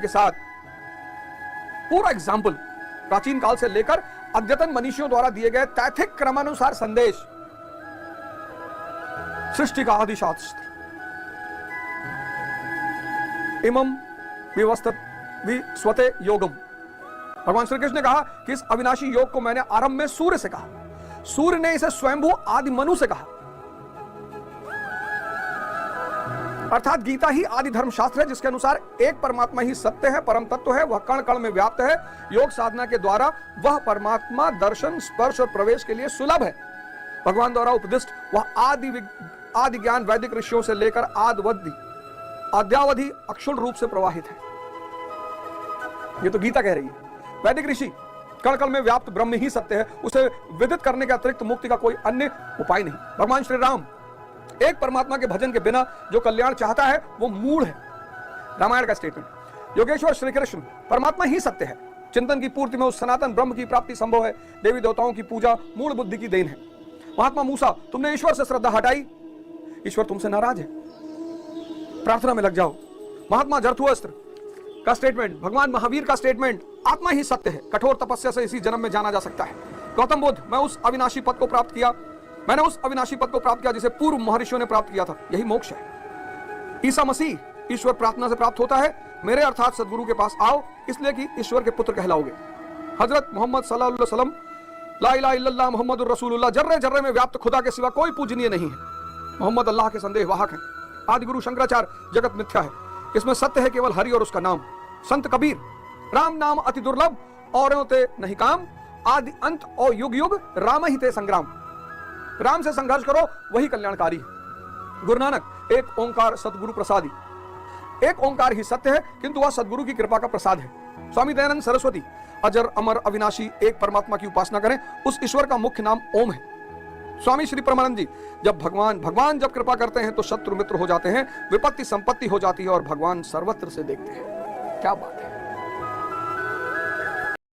के साथ पूरा एग्जाम्पल प्राचीन काल से लेकर अद्यतन मनीषियों द्वारा दिए गए तैथिक क्रमानुसार संदेश, सृष्टि का आदि शास्त्र, इमम विस्वते योगम। भगवान श्री कृष्ण ने कहा कि इस अविनाशी योग को मैंने आरंभ में सूर्य से कहा, सूर्य ने इसे स्वयंभू आदि मनु से कहा। अर्थात गीता ही आदि धर्म शास्त्र है जिसके अनुसार एक परमात्मा ही सत्य है, परम तत्व है, वह कण कण में व्याप्त है। योग साधना के द्वारा वह परमात्मा दर्शन, स्पर्श और प्रवेश के लिए सुलभ है। भगवान द्वारा उपदिष्ट वह आदि ज्ञान वैदिक ऋषियों से लेकर आद्यावधि अक्षुण रूप से प्रवाहित है। ये तो गीता कह रही है। वैदिक ऋषि कण कण में व्याप्त ब्रह्म ही सत्य है, उसे विदित करने के अतिरिक्त मुक्ति का कोई अन्य उपाय नहीं। भगवान श्री राम एक परमात्मा के भजन के बिना जो कल्याण चाहता है वो मूढ़ है, रामायण का स्टेटमेंट। योगेश्वर श्री कृष्ण परमात्मा ही सत्य है, चिंतन की पूर्ति में उस सनातन ब्रह्म की प्राप्ति संभव है। देवी देवताओं की पूजा मूढ़ बुद्धि की देन है। महात्मा मूसा, तुमने ईश्वर से श्रद्धा हटाई, ईश्वर तुमसे नाराज है, प्रार्थना में लग जाओ। महात्मा जरथुअस्त्र का स्टेटमेंट, भगवान महावीर का स्टेटमेंट, आत्मा ही सत्य है, कठोर तपस्या से इसी जन्म में जाना जा सकता है। गौतम बुद्ध, मैं उस अविनाशी पद को प्राप्त किया, मैंने उस अविनाशी पद को प्राप्त किया जिसे पूर्व महर्षियों ने प्राप्त किया था, यही मोक्ष है। ईसा मसीह, ईश्वर प्रार्थना से प्राप्त होता है, मेरे अर्थात सदगुरु के पास आओ इसलिए कि ईश्वर के पुत्र कहलाओगे। हजरत मोहम्मद सल्लल्लाहु अलैहि वसल्लम, ला इलाहा इल्लल्लाह मुहम्मदुर रसूलुल्लाह, जर्रे जर्रे में व्याप्त खुदा के सिवा कोई पूजनीय नहीं है। मोहम्मद अल्लाह के संदेह वाहक हैं। आदि गुरु शंकराचार्य, जगत मिथ्या है, इसमें सत्य है केवल हरि और उसका नाम। संत कबीर, राम नाम अति दुर्लभ और ते नहीं काम, आदि अंत और युग युग राम ही ते संग्राम। राम से संघर्ष करो वही कल्याणकारी है। गुरु नानक, एक ओंकार सतगुरु प्रसादी, एक ओंकार ही सत्य है किंतु वह सदगुरु की कृपा का प्रसाद है। स्वामी दयानंद सरस्वती, अजर अमर अविनाशी एक परमात्मा की उपासना करें, उस ईश्वर का मुख्य नाम ओम है। स्वामी श्री परमानंद जी, जब भगवान जब कृपा करते हैं तो शत्रु मित्र हो जाते हैं, विपत्ति संपत्ति हो जाती है और भगवान सर्वत्र से देखते हैं। क्या बात है।